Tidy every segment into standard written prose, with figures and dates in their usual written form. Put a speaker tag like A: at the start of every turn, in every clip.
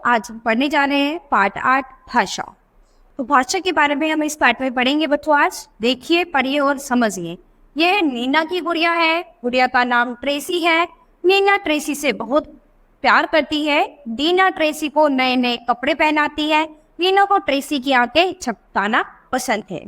A: आज हम पढ़ने जा रहे हैं पार्ट 8 भाषा। तो भाषा के बारे में हम इस पार्ट में पढ़ेंगे बच्चों। आज देखिए, पढ़िए और समझिए। ये नीना की गुड़िया है। गुड़िया का नाम ट्रेसी है। नीना ट्रेसी से बहुत प्यार करती है। नीना ट्रेसी को नए नए कपड़े पहनाती है। नीना को ट्रेसी की आंखें झपकाना पसंद है।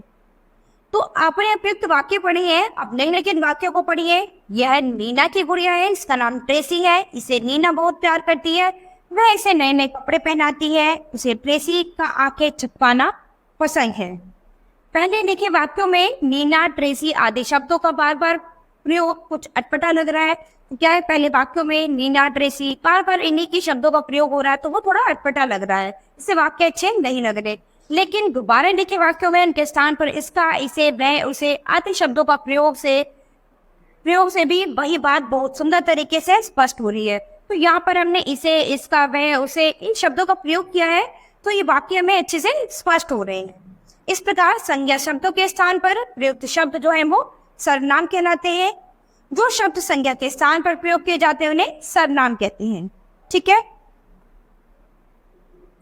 A: तो आपने अतिरिक्त वाक्य पढ़े हैं, अब नए नए वाक्यों को पढ़िए। यह नीना की गुड़िया है, इसका नाम ट्रेसी है। इसे नीना बहुत प्यार करती है। वह इसे नए नए कपड़े पहनाती है। उसे ट्रेसी का आंखें झपकाना पसंद है। पहले लिखे वाक्यों में नीना ट्रेसी आदि शब्दों का बार बार प्रयोग कुछ अटपटा लग रहा है। क्या है, पहले वाक्यों में नीना ट्रेसी बार बार इन्हीं की शब्दों का प्रयोग हो रहा है, तो वो थोड़ा अटपटा लग रहा है। इससे वाक्य अच्छे नहीं लग रहे। लेकिन दोबारा लिखे वाक्यों में उनके स्थान पर इसका, इसे, वह, उसे आदि शब्दों का प्रयोग से भी वही बात बहुत सुंदर तरीके से स्पष्ट हो रही है। तो यहाँ पर हमने इसे, इसका, वह, उसे इन शब्दों का प्रयोग किया है, तो ये वाक्य में अच्छे से स्पष्ट हो रहे हैं। इस प्रकार संज्ञा शब्दों के स्थान पर प्रयुक्त शब्द जो है वो सर्वनाम कहलाते हैं। जो शब्द संज्ञा के स्थान पर प्रयोग किए जाते हैं उन्हें सर्वनाम कहते हैं। ठीक है।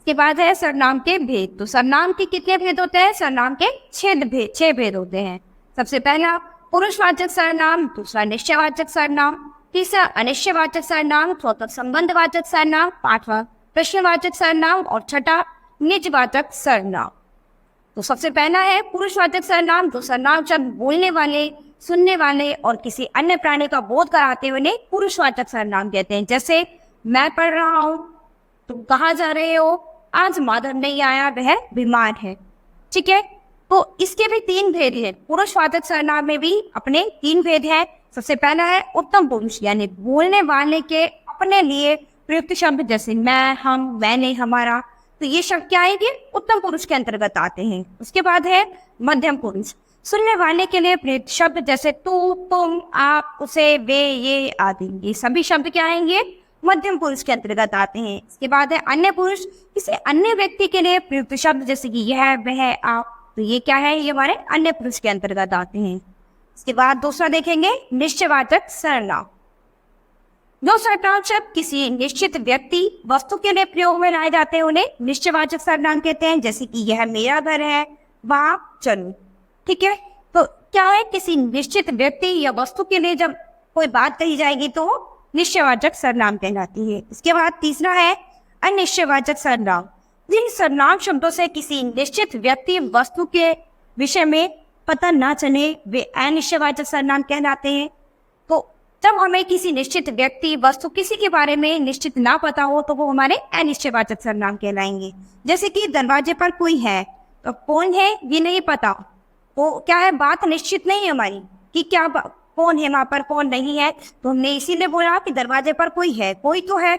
A: के बाद है सर्वनाम के भेद। तो सर्वनाम के कितने भेद होते हैं? सर्वनाम के 6 भेद होते हैं। सबसे पहला पुरुषवाचक सर्वनाम, दूसरा निश्चयवाचक सर्वनाम, तीसरा अनिश्चयवाचक सर्वनाम, चौथा संबंधवाचक सर्वनाम, पांचवा प्रश्नवाचक सर्वनाम और छठा निजवाचक सर्वनाम। तो सबसे पहला है पुरुषवाचक सर्वनाम। तो सर्वनाम शब्द बोलने वाले, सुनने वाले और किसी अन्य प्राणी का बोध कराते हुए उन्हें पुरुषवाचक सर्वनाम कहते हैं। जैसे मैं पढ़ रहा हूँ, तुम कहाँ जा रहे हो, आज माधव नहीं आया, वह बीमार है। ठीक है। तो इसके भी 3 भेद हैं। पुरुषवाचक सर्वनाम में भी अपने 3 भेद हैं। सबसे पहला है उत्तम पुरुष, यानी बोलने वाले के अपने लिए प्रयुक्त शब्द, जैसे मैं, हम, मैंने, हमारा। तो ये शब्द क्या है? ये उत्तम पुरुष के अंतर्गत आते हैं। उसके बाद है मध्यम पुरुष, सुनने वाले के लिए प्रयुक्त शब्द, जैसे तू, तुम, आप, उसे, वे, ये आदि। ये सभी शब्द क्या हैं? ये मध्यम पुरुष के अंतर्गत आते हैं। इसके बाद है अन्य पुरुष, किसी अन्य व्यक्ति के लिए प्रयुक्त शब्द, जैसे कि यह, वह, आप। तो ये क्या है? ये हमारे अन्य पुरुष के अंतर्गत आते हैं। इसके बाद दूसरा देखेंगे निश्चयवाचक सर्वनाम। जो सर्वनाम शब्द किसी निश्चित व्यक्ति, वस्तु के लिए प्रयोग में लाए जाते हैं उन्हें निश्चयवाचक सर्वनाम कहते हैं। जैसे कि यह मेरा घर है, वहां चलो। ठीक है। तो क्या है? किसी निश्चित व्यक्ति या वस्तु के लिए जब कोई बात कही जाएगी तो निश्चयवाचक सर्वनाम कहलाती है। इसके बाद तीसरा है अनिश्चयवाचक सर्वनाम। जिन सर्वनाम शब्दों से किसी निश्चित व्यक्ति, वस्तु के विषय में पता ना चले वे अनिश्चयवाचक सर्वनाम कहलाते हैं। तो जब हमें किसी निश्चित व्यक्ति, वस्तु, किसी के बारे में निश्चित ना पता हो तो वो हमारे अनिश्चयवाचक सर्वनाम कहलाएंगे। जैसे कि दरवाजे पर कोई है, तो कौन है ये नहीं पता। वो क्या है? बात निश्चित नहीं है हमारी कि क्या कौन है वहां पर, कौन नहीं है। तो हमने इसीलिए बोला कि दरवाजे पर कोई है, कोई तो है।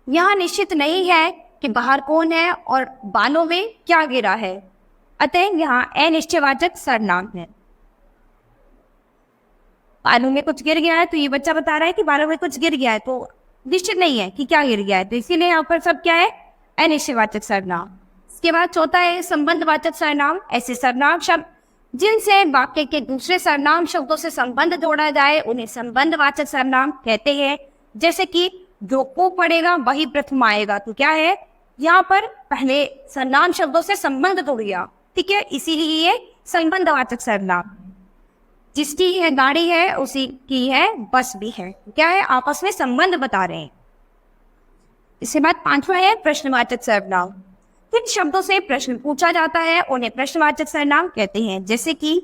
A: यहाँ निश्चित नहीं है कि बाहर कौन है और बालों में क्या गिरा है, अतः यहाँ अनिश्चयवाचक सर्वनाम है। बालों में कुछ गिर गया है, तो ये बच्चा बता रहा है कि बालों में कुछ गिर गया है, तो निश्चित नहीं है कि क्या गिर गया है, तो इसीलिए यहाँ पर सब क्या है? अनिश्चयवाचक सर्वनाम। इसके बाद चौथा है संबंधवाचक सर्वनाम। ऐसे सर्वनाम शब्द जिनसे वाक्य के दूसरे सर्वनाम शब्दों से संबंध जोड़ा जाए उन्हें संबंधवाचक सर्वनाम कहते हैं। जैसे कि जो को पढ़ेगा वही प्रथम आएगा। तो क्या है? यहाँ पर पहले सर्वनाम शब्दों से संबंध जोड़ गया। ठीक है, इसीलिए ये संबंधवाचक सर्वनाम। जिसकी है गाड़ी है, उसी की है बस भी है। क्या है? आपस में संबंध बता रहे हैं। इसके बाद पांचवा है प्रश्नवाचक सर्वनाम। जिन शब्दों से प्रश्न पूछा जाता है उन्हें प्रश्नवाचक सर्वनाम कहते हैं। जैसे कि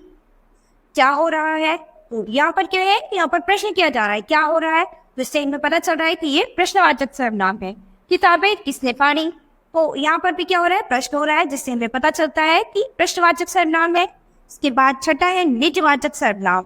A: क्या हो रहा है, तो यहाँ पर क्या है? यहाँ पर प्रश्न किया जा रहा है, क्या हो रहा है, तो इससे हमें पता चल रहा है कि ये प्रश्नवाचक सर्वनाम है। किताबें किसने पढ़ी, तो यहाँ पर भी क्या हो रहा है? प्रश्न हो रहा है, जिससे हमें पता चलता है कि प्रश्नवाचक सर्वनाम है। इसके बाद छठा है निजवाचक सर्वनाम।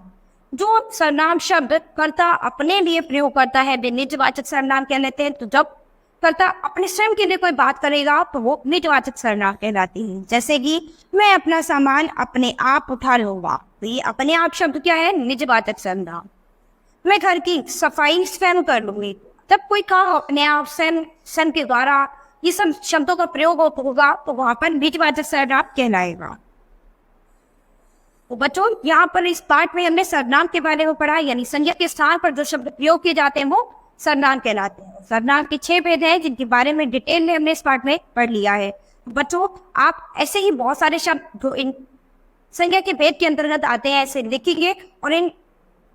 A: जो सर्वनाम शब्द कर्ता अपने लिए प्रयोग करता है वे निजवाचक सर्वनाम कहलाते हैं। तो जब कर्ता अपने स्वयं के लिए कोई बात करेगा तो वो निजवाचक सर्वनाम कहलाती है। जैसे कि मैं अपना सामान अपने आप उठा लूंगा, तो ये अपने आप शब्द क्या है? निजवाचक सर्वनाम। मैं घर की सफाई स्वयं कर लूंगी, जब कोई काम अपने आप स्वयं के द्वारा ये सब शब्दों का प्रयोग होगा तो वहां पर निजवाचक सर्वनाम कहलाएगा। तो बच्चों, यहाँ पर इस पार्ट में हमने सर्वनाम के बारे में पढ़ा, यानी संज्ञा के स्थान पर जो शब्द प्रयोग किए जाते हैं वो सर्वनाम कहलाते हैं। सर्वनाम के 6 भेद हैं जिनके बारे में डिटेल में हमने इस पार्ट में पढ़ लिया है। बच्चों, आप ऐसे ही बहुत सारे शब्द जो इन संज्ञा के भेद के अंतर्गत आते हैं ऐसे लिखेंगे और इन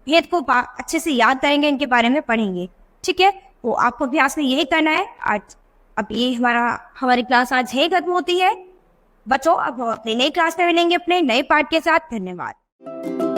A: भेद को अच्छे से याद करेंगे, इनके बारे में पढ़ेंगे। ठीक है, तो आपको अभ्यास में यही करना है आज। अब ये हमारी क्लास आज यही खत्म होती है। बच्चों, अब अपनी नई क्लास में मिलेंगे अपने नए पार्ट के साथ। धन्यवाद।